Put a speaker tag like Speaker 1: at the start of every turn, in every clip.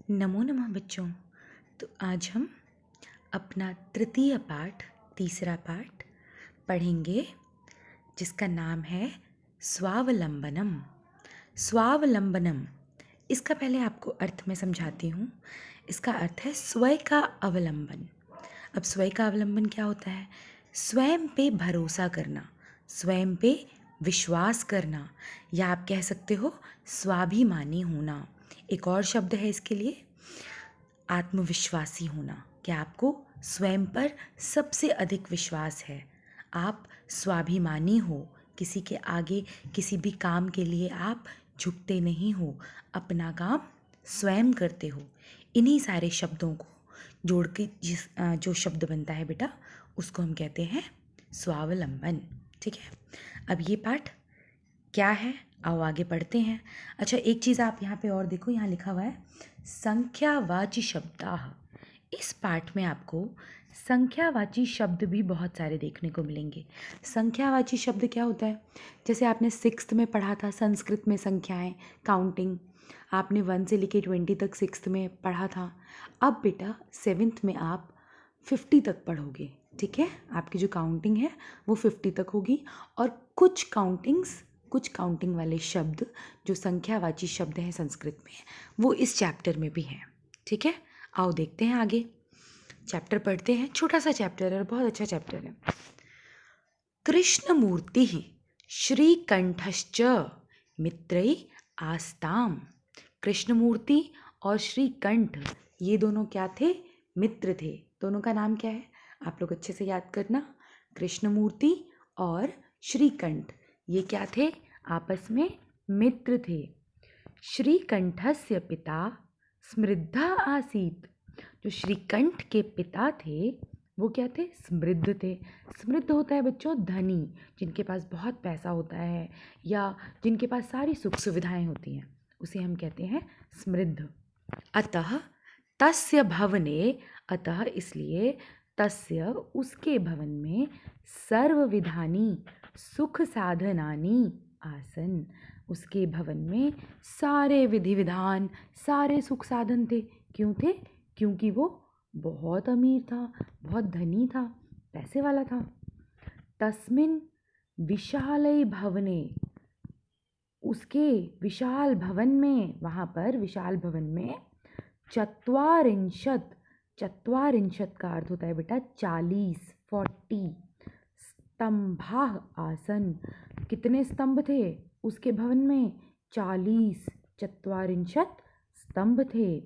Speaker 1: नमो नमः बच्चों। तो आज हम अपना तृतीय पाठ, तीसरा पाठ पढ़ेंगे, जिसका नाम है स्वावलंबनम। स्वावलंबनम, इसका पहले आपको अर्थ में समझाती हूँ। इसका अर्थ है स्वयं का अवलंबन। अब स्वयं का अवलंबन क्या होता है? स्वयं पे भरोसा करना, स्वयं पे विश्वास करना, या आप कह सकते हो स्वाभिमानी होना। एक और शब्द है इसके लिए, आत्मविश्वासी होना। क्या आपको स्वयं पर सबसे अधिक विश्वास है? आप स्वाभिमानी हो, किसी के आगे किसी भी काम के लिए आप झुकते नहीं हो, अपना काम स्वयं करते हो। इन्हीं सारे शब्दों को जोड़ के जो शब्द बनता है बेटा, उसको हम कहते हैं स्वावलंबन। ठीक है, अब ये पाठ क्या है, आओ आगे पढ़ते हैं। अच्छा, एक चीज़ आप यहाँ पे और देखो, यहाँ लिखा हुआ है संख्यावाची शब्दाः। इस पाठ में आपको संख्यावाची शब्द भी बहुत सारे देखने को मिलेंगे। संख्यावाची शब्द क्या होता है? जैसे आपने 6th में पढ़ा था संस्कृत में संख्याएं, काउंटिंग, आपने 1 से लेके 20 तक 6th में पढ़ा था। अब बेटा 7th में आप 50 तक पढ़ोगे। ठीक है, आपकी जो काउंटिंग है वो 50 तक होगी। और कुछ काउंटिंग वाले शब्द जो संख्यावाची शब्द हैं संस्कृत में, वो इस चैप्टर में भी हैं। ठीक है, आओ देखते हैं आगे, चैप्टर पढ़ते हैं। छोटा सा चैप्टर है और बहुत अच्छा चैप्टर है। कृष्णमूर्ति श्रीकंठश्च मित्रै आस्ताम। कृष्णमूर्ति और श्रीकंठ, ये दोनों क्या थे? मित्र थे। दोनों का नाम क्या है? आप लोग अच्छे से याद करना। कृष्णमूर्ति और श्रीकंठ, ये क्या थे? आपस में मित्र थे। श्रीकंठस्य पिता समृद्धा आसीत्। जो श्रीकंठ के पिता थे वो क्या थे? समृद्ध थे। समृद्ध होता है बच्चों धनी, जिनके पास बहुत पैसा होता है या जिनके पास सारी सुख सुविधाएं होती हैं, उसे हम कहते हैं समृद्ध। अतः तस्य भवने, अतः इसलिए, तस्य उसके भवन में सर्वविधानी सुख साधनानि आसन। उसके भवन में सारे विधि विधान, सारे सुख साधन थे। क्यों थे? क्योंकि वो बहुत अमीर था, बहुत धनी था, पैसे वाला था। तस्मिन् विशाले भवने, उसके विशाल भवन में, वहाँ पर विशाल भवन में चत्वारिंशत्, चत्वारिंशत् का अर्थ होता है बेटा 40, 40 स्तंभाः आसन। कितने स्तंभ थे उसके भवन में? 40, चत्वारिंशत् स्तंभ थे।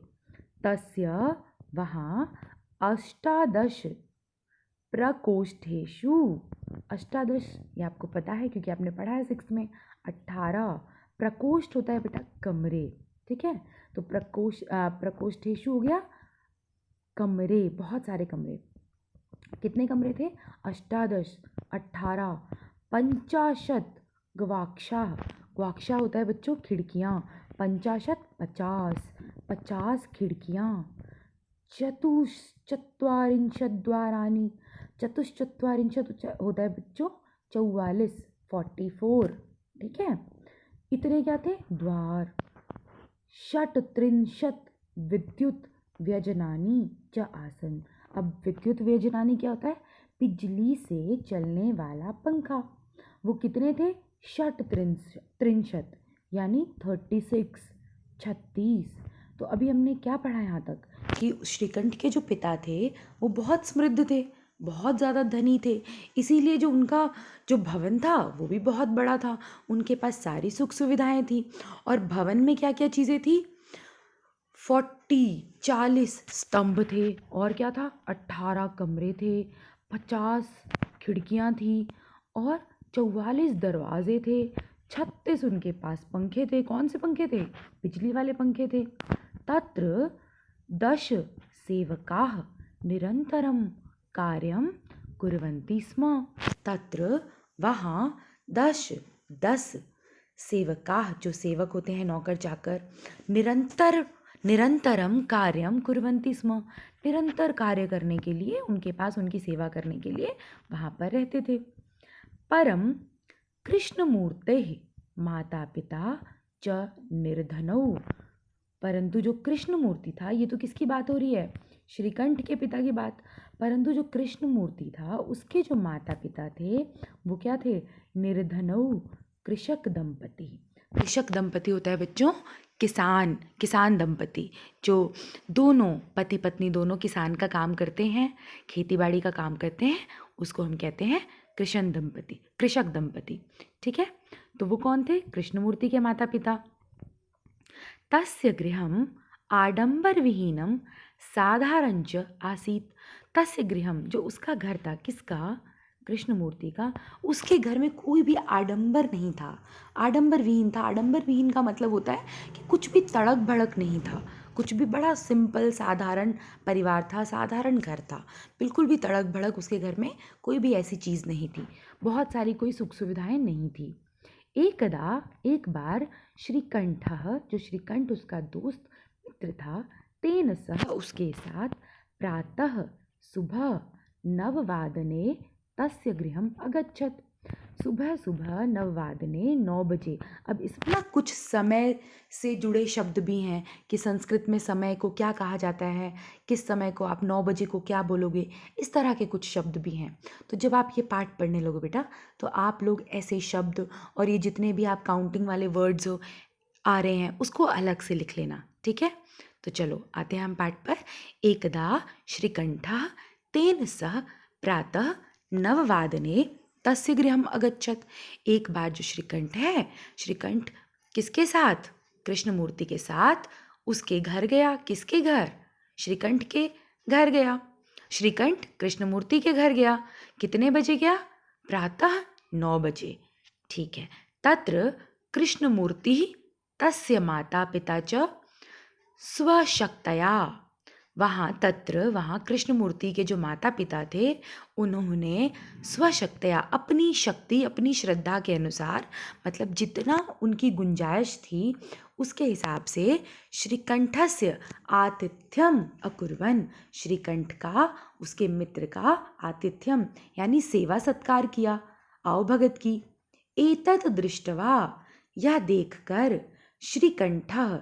Speaker 1: तस्य, वहाँ, अष्टादश प्रकोष्ठेषु, अष्टादश ये आपको पता है क्योंकि आपने पढ़ा है 6th में। 18 प्रकोष्ठ होता है बेटा कमरे। ठीक है, तो प्रकोष्ठेषु हो गया कमरे, बहुत सारे कमरे। कितने कमरे थे? अष्टादश, 18। 50 गवाक्षाः, गवाक्षा होता है बच्चों खिड़कियाँ। 50, 50, 50 खिड़कियाँ। चतुश्चत्वारिंशत् द्वाराणि, चतुश्चत्वारिंशत् होता है बच्चों 44, 44। ठीक है, इतने क्या थे? द्वार। षट्त्रिंशत् विद्युत व्यजनानि च आसन। अब विद्युत व्यजनानि क्या होता है? बिजली से चलने वाला पंखा। वो कितने थे? षट्त्रिंशत् यानी 36, 36। तो अभी हमने क्या पढ़ा यहाँ तक कि श्रीकंठ के जो पिता थे वो बहुत समृद्ध थे, बहुत ज़्यादा धनी थे, इसीलिए जो उनका जो भवन था वो भी बहुत बड़ा था, उनके पास सारी सुख सुविधाएं थी। और भवन में क्या क्या चीज़ें थी? 40 स्तंभ थे, और क्या था? 18 कमरे थे, 50 खिड़कियां थी, और 44 दरवाजे थे, 36 उनके पास पंखे थे। कौन से पंखे थे? बिजली वाले पंखे थे। तत्र 10 सेवकाः निरंतरं कार्यं कुर्वन्ति स्म। तत्र, वहाँ, 10 सेवकाः, जो सेवक होते हैं नौकर चाकर, निरंतरम कार्यम कुर्वन्ति स्म, निरंतर कार्य करने के लिए, उनके पास उनकी सेवा करने के लिए वहाँ पर रहते थे। परम कृष्णमूर्तेः माता पिता च निर्धनौ। परंतु जो कृष्णमूर्ति था, ये तो किसकी बात हो रही है, श्रीकंठ के पिता की बात। परंतु जो कृष्णमूर्ति था उसके जो माता पिता थे वो क्या थे, निर्धनौ कृषक दंपति। कृषक दंपति होता है बच्चों किसान दंपति, जो दोनों पति पत्नी दोनों किसान का काम करते हैं, खेती बाड़ी का काम करते हैं, उसको हम कहते हैं कृषक दंपति। ठीक है, तो वो कौन थे, कृष्णमूर्ति के माता पिता। तस्य गृहम आडंबर विहीनम साधारणच आसीत। तस्य गृहम, जो उसका घर था, किसका, कृष्णमूर्ति का, उसके घर में कोई भी आडंबर नहीं था, आडंबर विहीन था। आडंबर विहीन का मतलब होता है कि कुछ भी तड़क भड़क नहीं था, कुछ भी, बड़ा सिंपल साधारण परिवार था, साधारण घर था, बिल्कुल भी तड़क भड़क उसके घर में कोई भी ऐसी चीज़ नहीं थी, बहुत सारी कोई सुख सुविधाएं नहीं थी। एक बार श्रीकंठः, जो श्रीकंठ उसका दोस्त मित्र था, तेन सह, उसके साथ, प्रातः सुबह नववादने तस्य गृहम अगच्छत। सुबह सुबह नववादने 9 बजे। अब इसमें ना कुछ समय से जुड़े शब्द भी हैं कि संस्कृत में समय को क्या कहा जाता है, किस समय को आप 9 बजे को क्या बोलोगे, इस तरह के कुछ शब्द भी हैं। तो जब आप ये पाठ पढ़ने लोगे बेटा, तो आप लोग ऐसे शब्द और ये जितने भी आप काउंटिंग वाले वर्ड्स आ रहे हैं उसको अलग से लिख लेना। ठीक है, तो चलो आते हैं हम पाठ पर। एकदा श्रीकंठः तेन सह प्रातः नववादने तस्य गृहम अगच्छत। एक बार जो श्रीकंठ है, श्रीकंठ किसके साथ, कृष्णमूर्ति के साथ उसके घर गया। किसके घर, श्रीकंठ के घर गया। श्रीकंठ कृष्णमूर्ति के घर गया। कितने बजे गया, प्रातः 9 बजे। ठीक है, तत्र कृष्णमूर्ति तस्य माता पिता च स्वशक्तया। वहाँ कृष्णमूर्ति के जो माता पिता थे उन्होंने स्वशक्तया, अपनी शक्ति, अपनी श्रद्धा के अनुसार, मतलब जितना उनकी गुंजाइश थी उसके हिसाब से, श्रीकंठस्य आतिथ्यम अकुर्वन्, श्रीकंठ का, उसके मित्र का आतिथ्यम यानी सेवा सत्कार किया, आओ भगत की। एतत् दृष्ट्वा, यह देखकर, श्रीकंठः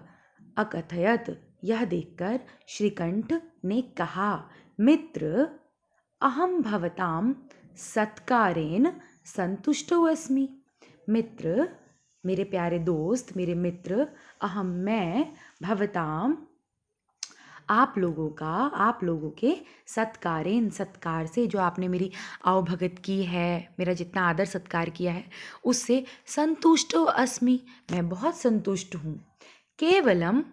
Speaker 1: अकथयत, यह देखकर श्रीकंठ ने कहा, मित्र अहम भवताम सत्कारेण संतुष्टो अस्मि। मित्र, मेरे प्यारे दोस्त, मेरे मित्र, अहम, मैं, भवताम, आप लोगों के सत्कारेन, सत्कार से, जो आपने मेरी आवभगत की है, मेरा जितना आदर सत्कार किया है, उससे संतुष्टो अस्मि, मैं बहुत संतुष्ट हूँ। केवलम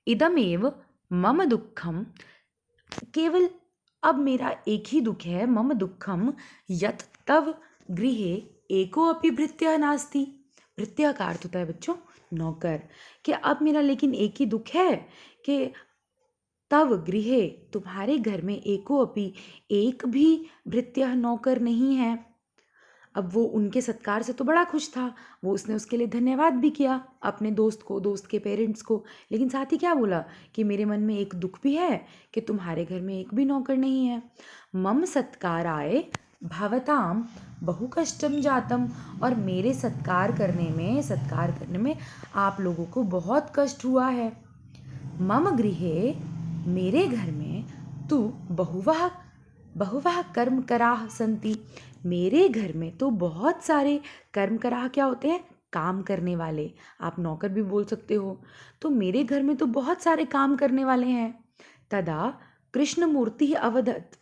Speaker 1: इदमेव मम दुःखम, केवल अब मेरा एक ही दुख है, मम दुःखम यत् तव गृहे एको अपि भृत्यः नास्ति। भृत्यः का अर्थ होता है बच्चों नौकर, कि अब मेरा लेकिन एक ही दुख है कि तव गृहे, तुम्हारे घर में, एको अपि, एक भी भृत्यः नौकर नहीं है। अब वो उनके सत्कार से तो बड़ा खुश था, वो उसने उसके लिए धन्यवाद भी किया अपने दोस्त को, दोस्त के पेरेंट्स को, लेकिन साथ ही क्या बोला कि मेरे मन में एक दुख भी है कि तुम्हारे घर में एक भी नौकर नहीं है। मम सत्काराय भवताम बहु कष्टम जातम, और मेरे सत्कार करने में आप लोगों को बहुत कष्ट हुआ है। मम गृहे, मेरे घर में, तु बहुवः कर्म कराः सन्ति, मेरे घर में तो बहुत सारे कर्म कराह, क्या होते हैं, काम करने वाले, आप नौकर भी बोल सकते हो, तो मेरे घर में तो बहुत सारे काम करने वाले हैं। तदा कृष्णमूर्ति अवदत्,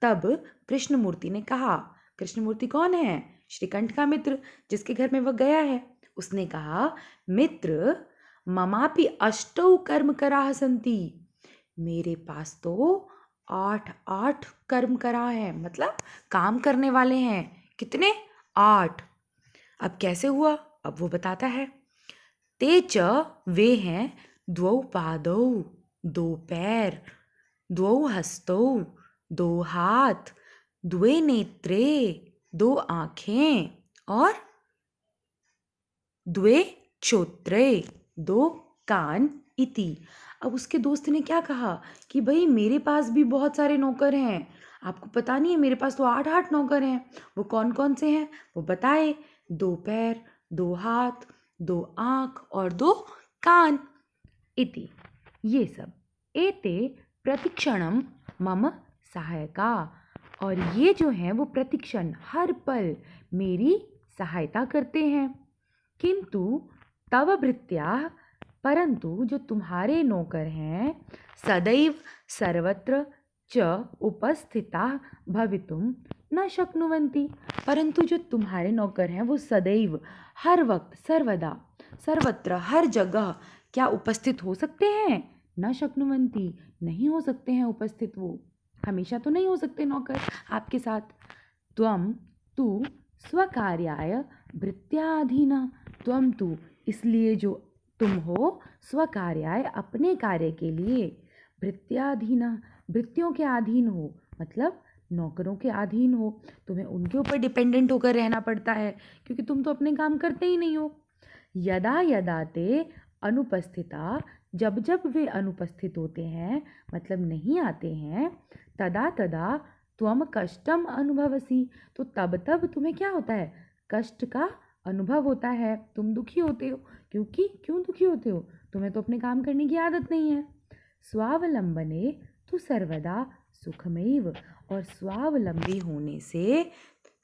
Speaker 1: तब कृष्णमूर्ति ने कहा, कृष्णमूर्ति कौन है, श्रीकंठ का मित्र, जिसके घर में वह गया है, उसने कहा, मित्र ममापि अष्टौ कर्म कराः सन्ति, मेरे पास तो 8 कर्म करा है, मतलब काम करने वाले हैं। कितने, 8। अब कैसे हुआ, अब वो बताता है। ते च, वे हैं, द्वौ पादौ, 2 पैर, द्वौ हस्तौ, 2 हाथ, द्वे नेत्रे, 2 आँखें, और द्वे श्रोत्रे, 2 कान, इति। अब उसके दोस्त ने क्या कहा कि भाई मेरे पास भी बहुत सारे नौकर हैं, आपको पता नहीं है, मेरे पास तो 8 नौकर हैं। वो कौन कौन से हैं, वो बताए, 2 पैर, 2 हाथ, 2 आँख और 2 कान, इति। ये सब। एते प्रतिक्षणम मम सहायका, और ये जो हैं वो प्रतिक्षण हर पल मेरी सहायता करते हैं। किंतु तव भृत्याः, परंतु जो तुम्हारे नौकर हैं, सदैव सर्वत्र च उपस्थिताः भवितुं न शक्नुवन्ति, परंतु जो तुम्हारे नौकर हैं वो सदैव, हर वक्त, सर्वदा, सर्वत्र, हर जगह क्या उपस्थित हो सकते हैं? न शक्नुवन्ति, नहीं हो सकते हैं उपस्थित। वो हमेशा तो नहीं हो सकते नौकर आपके साथ। त्वं तु स्वकार्याय भृत्याधीनः, त्वं तु, इसलिए जो तुम हो, स्वकार्याय, अपने कार्य के लिए, भृत्याधीनः, भृत्यों के अधीन हो, मतलब नौकरों के अधीन हो। तुम्हें उनके ऊपर डिपेंडेंट होकर रहना पड़ता है, क्योंकि तुम तो अपने काम करते ही नहीं हो। यदा यदा ते अनुपस्थिता, जब जब वे अनुपस्थित होते हैं, मतलब नहीं आते हैं, तदा तदा त्वम कष्टम अनुभवसी, तो तब तब तुम्हें क्या होता है? कष्ट का अनुभव होता है, तुम दुखी होते हो। क्यों दुखी होते हो? तुम्हें तो अपने काम करने की आदत नहीं है। स्वावलंबने तो सर्वदा सुखमेव, और स्वावलंबी होने से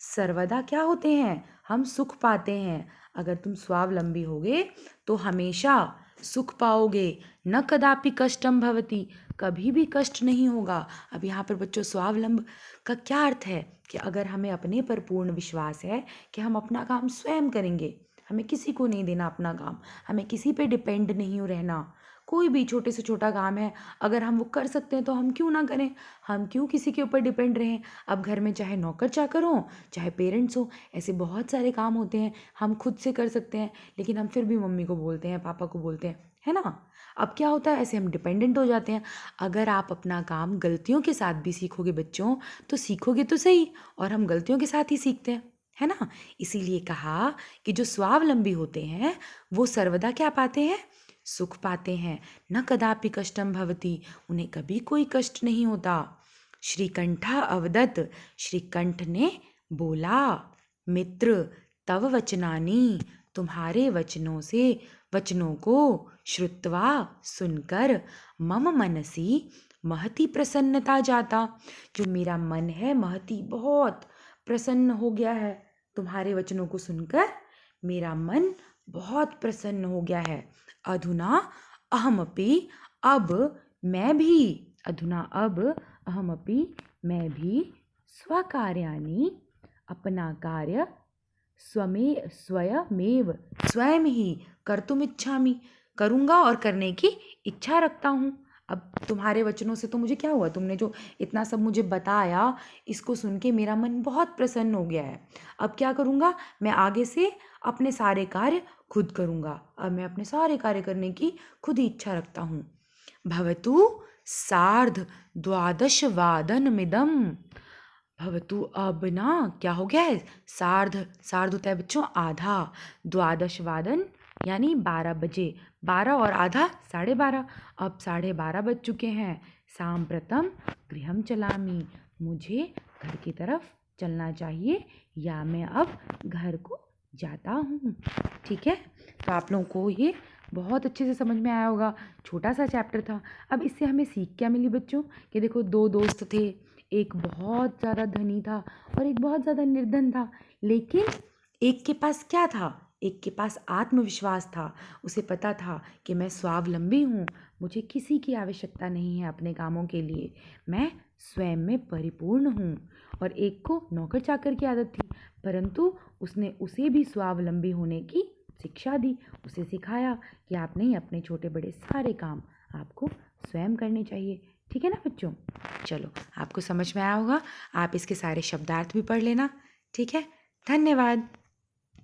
Speaker 1: सर्वदा क्या होते हैं? हम सुख पाते हैं। अगर तुम स्वावलंबी होगे तो हमेशा सुख पाओगे। न कदापि कष्टम भवति, कभी भी कष्ट नहीं होगा। अब यहाँ पर बच्चों, स्वावलंब का क्या अर्थ है? कि अगर हमें अपने पर पूर्ण विश्वास है कि हम अपना काम स्वयं करेंगे, हमें किसी को नहीं देना अपना काम, हमें किसी पे डिपेंड नहीं रहना। कोई भी छोटे से छोटा काम है, अगर हम वो कर सकते हैं तो हम क्यों ना करें? हम क्यों किसी के ऊपर डिपेंड रहें? अब घर में चाहे नौकर चाकर हों, चाहे पेरेंट्स हो, ऐसे बहुत सारे काम होते हैं हम खुद से कर सकते हैं, लेकिन हम फिर भी मम्मी को बोलते हैं, पापा को बोलते हैं, है ना? अब क्या होता है, ऐसे हम डिपेंडेंट हो जाते हैं। अगर आप अपना काम गलतियों के साथ भी सीखोगे बच्चों, तो सीखोगे तो सही, और हम गलतियों के साथ ही सीखते हैं, है ना? इसीलिए कहा कि जो स्वावलंबी होते हैं वो सर्वदा क्या पाते हैं? सुख पाते हैं। न कदापि कष्टम भवति, उन्हें कभी कोई कष्ट नहीं होता। श्रीकंठा अवदत्, श्रीकंठ ने बोला, मित्र तव वचनानि, तुम्हारे वचनों से, वचनों को, श्रुत्वा, सुनकर, मम मनसी महती प्रसन्नता जाता, जो मेरा मन है महती, बहुत प्रसन्न हो गया है। तुम्हारे वचनों को सुनकर मेरा मन बहुत प्रसन्न हो गया है। अधुना अहमपि, अब मैं भी, अधुना अब, अहमपि, मैं भी, स्वकार्याणि, अपना कार्य, स्वयमेव, स्वयं ही, कर्तुम इच्छामि, करूँगा और करने की इच्छा रखता हूँ। अब तुम्हारे वचनों से तो मुझे क्या हुआ, तुमने जो इतना सब मुझे बताया, इसको सुन के मेरा मन बहुत प्रसन्न हो गया है। अब क्या करूँगा, मैं आगे से अपने सारे कार्य खुद करूँगा। अब मैं अपने सारे कार्य करने की खुद ही इच्छा रखता हूँ। भवतु सार्ध द्वादश वादनमिदं, भवतु, अब ना क्या हो गया है? सार्ध, सार्ध होता है बच्चों आधा, द्वादश वादन यानी 12 बजे, 12 और आधा 12:30। अब 12:30 बज चुके हैं। सांप्रतम गृहम चलामि, मुझे घर की तरफ चलना चाहिए, या मैं अब घर को जाता हूँ। ठीक है, तो आप लोगों को ये बहुत अच्छे से समझ में आया होगा। छोटा सा चैप्टर था। अब इससे हमें सीख क्या मिली बच्चों? कि देखो, दो दोस्त थे, एक बहुत ज़्यादा धनी था और एक बहुत ज़्यादा निर्धन था, लेकिन एक के पास क्या था? एक के पास आत्मविश्वास था। उसे पता था कि मैं स्वावलंबी हूँ, मुझे किसी की आवश्यकता नहीं है अपने कामों के लिए, मैं स्वयं में परिपूर्ण हूँ। और एक को नौकर चाकर की आदत थी, परंतु उसने उसे भी स्वावलंबी होने की शिक्षा दी। उसे सिखाया कि आप नहीं, अपने छोटे बड़े सारे काम आपको स्वयं करने चाहिए। ठीक है ना बच्चों? चलो, आपको समझ में आया होगा। आप इसके सारे शब्दार्थ भी पढ़ लेना। ठीक है, धन्यवाद।